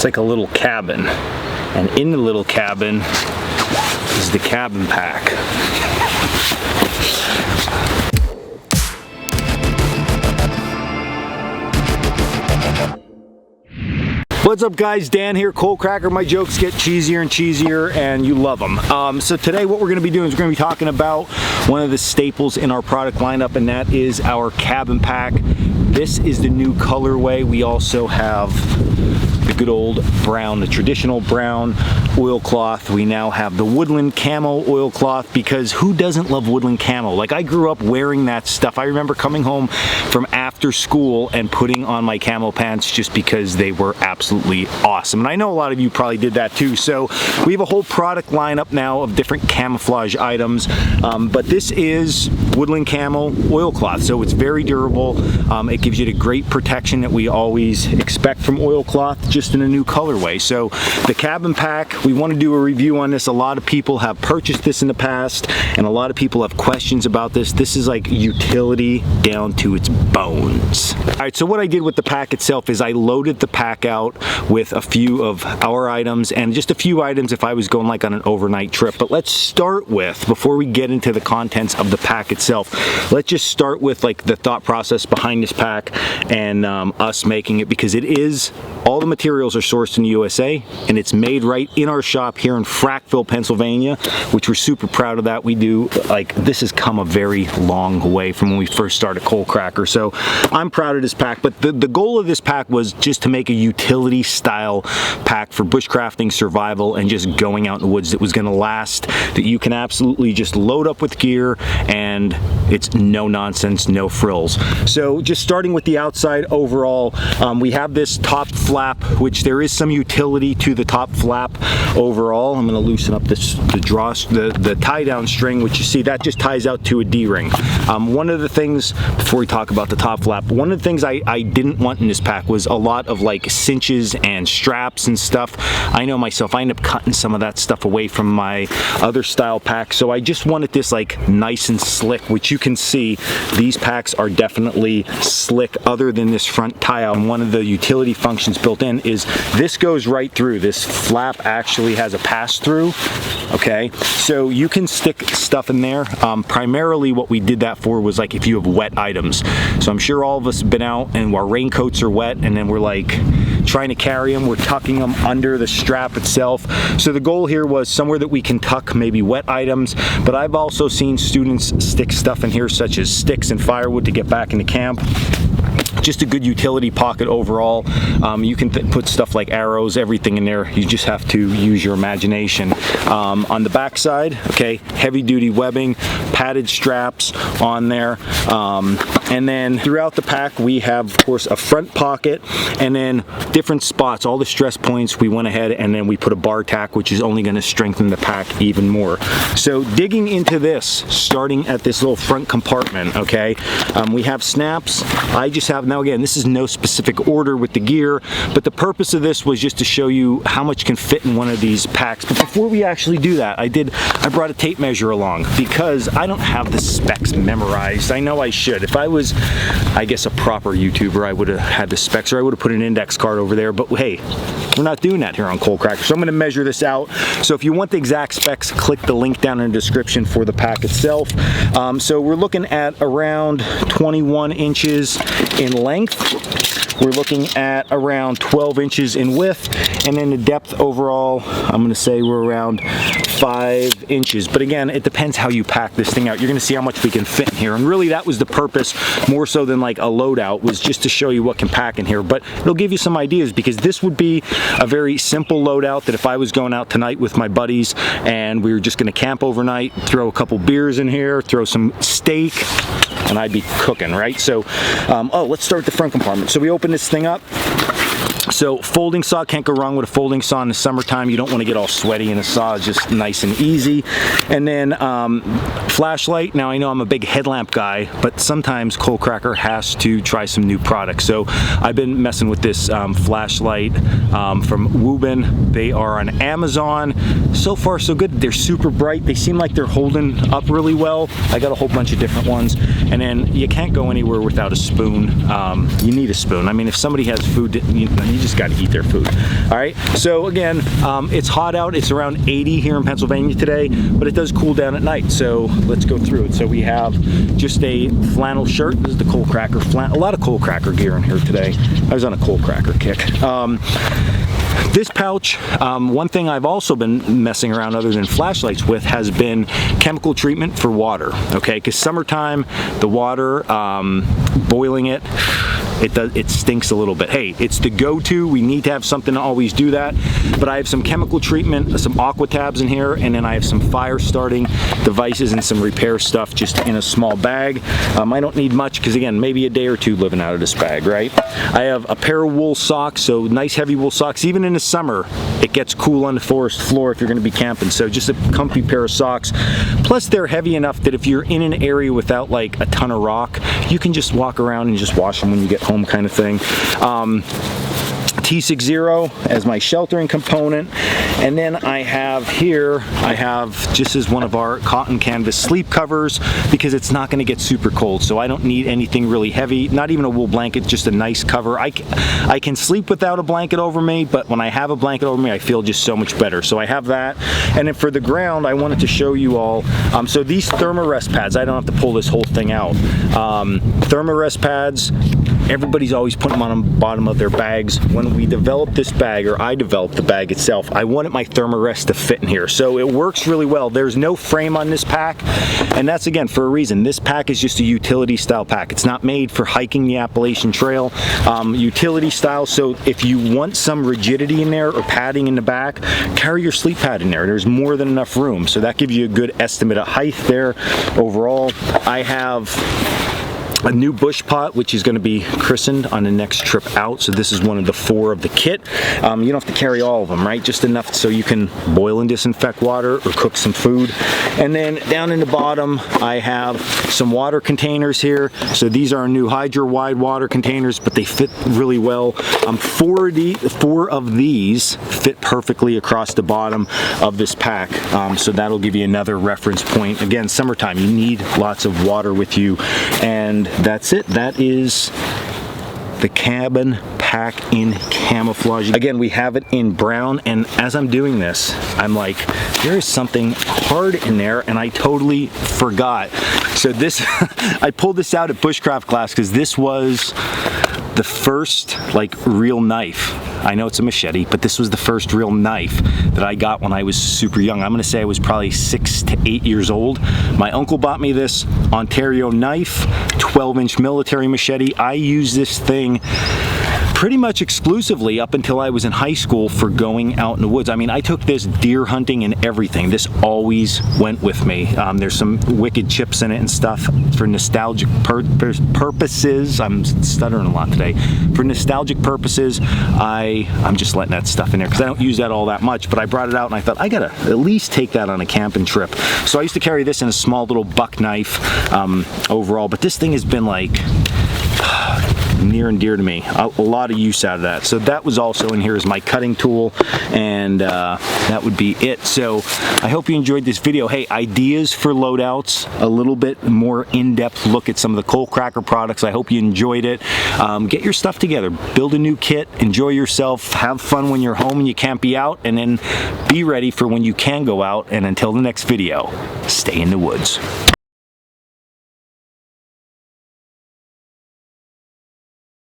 It's like a little cabin, and in the little cabin is the cabin pack. What's up guys, Dan here, Coalcracker. My jokes get cheesier and cheesier and you love them. So today what we're going to be doing is we're going to be talking about one of the staples in our product lineup, and that is our cabin pack. This is the new colorway. We also have the good old brown, the traditional brown oilcloth. We now have the woodland camo oilcloth, because who doesn't love woodland camo? Like, I grew up wearing that stuff. I remember coming home from after school and putting on my camo pants just because they were absolutely awesome. And I know a lot of you probably did that too. So we have a whole product lineup now of different camouflage items, but this is woodland camo oilcloth, so it's very durable. It gives you the great protection that we always expect from oilcloth, just in a new colorway. So the cabin pack, we want to do a review on this. A lot of people have purchased this in the past, and a lot of people have questions about this. This is like utility down to its bones. All right, so what I did with the pack itself is I loaded the pack out with a few of our items and just a few items if I was going like on an overnight trip. But let's start with, before we get into the contents of the pack itself, let's just start with like the thought process behind this pack and us making it, because it is, all the materials are sourced in the USA and it's made right in our shop here in Frackville, Pennsylvania, which we're super proud of that. We do, like, this has come a very long way from when we first started Coalcracker. So I'm proud of this pack, but the goal of this pack was just to make a utility style pack for bushcrafting, survival, and just going out in the woods that was going to last, that you can absolutely just load up with gear and it's no nonsense, no frills. So just starting with the outside overall, we have this top flap, which there is some utility to the top flap overall. I'm going to loosen up this the tie down string, which you see that just ties out to a D-ring. One of the things, before we talk about the top flap, one of the things I didn't want in this pack was a lot of like cinches and straps and stuff. I know myself, I end up cutting some of that stuff away from my other style pack, so I just wanted this like nice and slick, which you can see these packs are definitely slick other than this front tie out. And one of the utility functions built in is this goes right through. This flap actually has a pass through, okay? So you can stick stuff in there. Primarily what we did that for was like if you have wet items. So I'm sure all of us have been out and our raincoats are wet and then we're like trying to carry them, we're tucking them under the strap itself. So the goal here was somewhere that we can tuck maybe wet items, but I've also seen students stick stuff in here such as sticks and firewood to get back into camp. Just a good utility pocket overall. You can put stuff like arrows, everything in there. You just have to use your imagination. On the back side, okay, heavy duty webbing, padded straps on there. And then throughout the pack, we have, of course, a front pocket and then different spots, all the stress points. We went ahead and then we put a bar tack, which is only going to strengthen the pack even more. So digging into this, starting at this little front compartment, okay, we have snaps. I just have, now again, this is no specific order with the gear, but the purpose of this was just to show you how much can fit in one of these packs. But before we actually do that, I brought a tape measure along because I don't have the specs memorized. I know I should. If I was, I guess, a proper YouTuber, I would have had the specs, or I would have put an index card over there, but hey, we're not doing that here on Coalcracker. So I'm going to measure this out. So if you want the exact specs, click the link down in the description for the pack itself. So we're looking at around 21 inches in length. We're looking at around 12 inches in width, and then the depth overall, I'm going to say we're around 5 inches. But again, it depends how you pack this thing out. You're going to see how much we can fit in here, and really that was the purpose, more so than like a loadout, was just to show you what can pack in here. But it'll give you some ideas, because this would be a very simple loadout that if I was going out tonight with my buddies and we were just going to camp overnight, throw a couple beers in here, throw some steak, and I'd be cooking, right? So, oh, let's start with the front compartment. So we open this thing up. So folding saw, can't go wrong with a folding saw in the summertime. You don't want to get all sweaty in a saw, it's just nice and easy. And then flashlight. Now I know I'm a big headlamp guy, but sometimes Coalcracker has to try some new products. So I've been messing with this flashlight from Woobin. They are on Amazon. So far so good. They're super bright. They seem like they're holding up really well. I got a whole bunch of different ones. And then you can't go anywhere without a spoon. You need a spoon. I mean, if somebody has food that, You just got to eat their food. All right, so again, it's hot out. It's around 80 here in Pennsylvania today, but it does cool down at night. So let's go through it. So we have just a flannel shirt. This is the Coalcracker flannel. A lot of Coalcracker gear in here today. I was on a Coalcracker kick. This pouch, one thing I've also been messing around other than flashlights with has been chemical treatment for water, okay? Because summertime, the water, boiling it stinks a little bit. Hey, it's the go-to. We need to have something to always do that. But I have some chemical treatment, some aqua tabs in here, and then I have some fire starting devices and some repair stuff just in a small bag. I don't need much because, again, maybe a day or two living out of this bag, right? I have a pair of wool socks, so nice heavy wool socks. Even in the summer, it gets cool on the forest floor if you're going to be camping, so just a comfy pair of socks. Plus, they're heavy enough that if you're in an area without like a ton of rock, you can just walk around and just wash them when you get home, kind of thing. T60 as my sheltering component, and then I have here, just as one of our cotton canvas sleep covers because it's not going to get super cold, so I don't need anything really heavy, not even a wool blanket, just a nice cover. I can sleep without a blanket over me, but when I have a blanket over me, I feel just so much better. So I have that, and then for the ground, I wanted to show you all, so these Thermarest pads, I don't have to pull this whole thing out. Thermarest pads, everybody's always putting them on the bottom of their bags. When we developed this bag, or I developed the bag itself, I wanted my Thermarest to fit in here. So it works really well. There's no frame on this pack, and that's again for a reason. This pack is just a utility style pack. It's not made for hiking the Appalachian Trail. Utility style, so if you want some rigidity in there or padding in the back, carry your sleep pad in there. There's more than enough room. So that gives you a good estimate of height there overall. I have a new bush pot, which is going to be christened on the next trip out. So this is one of the 4 of the kit. You don't have to carry all of them, right? Just enough so you can boil and disinfect water or cook some food. And then down in the bottom, I have some water containers here. So these are new HydraWide water containers, but they fit really well. 4 of these fit perfectly across the bottom of this pack. So that'll give you another reference point. Again, summertime, you need lots of water with you, and that's it. That is the cabin pack in camouflage. Again, we have it in brown, and as I'm doing this, I'm like, there is something hard in there, and I totally forgot. So this, I pulled this out at Bushcraft class because this was the first like real knife. I know it's a machete, but this was the first real knife that I got when I was super young. I'm gonna say I was probably 6 to 8 years old. My uncle bought me this Ontario knife, 12-inch military machete. I used this thing pretty much exclusively up until I was in high school for going out in the woods. I mean, I took this deer hunting and everything. This always went with me. There's some wicked chips in it and stuff for nostalgic purposes. I'm stuttering a lot today. For nostalgic purposes, I'm just letting that stuff in there because I don't use that all that much, but I brought it out and I thought I gotta at least take that on a camping trip. So I used to carry this in a small little buck knife overall, but this thing has been like near and dear to me. A lot of use out of that. So that was also in here as my cutting tool, and that would be it. So I hope you enjoyed this video. Hey, ideas for loadouts, a little bit more in-depth look at some of the Coalcracker products. I hope you enjoyed it. Get your stuff together, build a new kit, enjoy yourself, have fun when you're home and you can't be out, and then be ready for when you can go out. And until the next video, stay in the woods.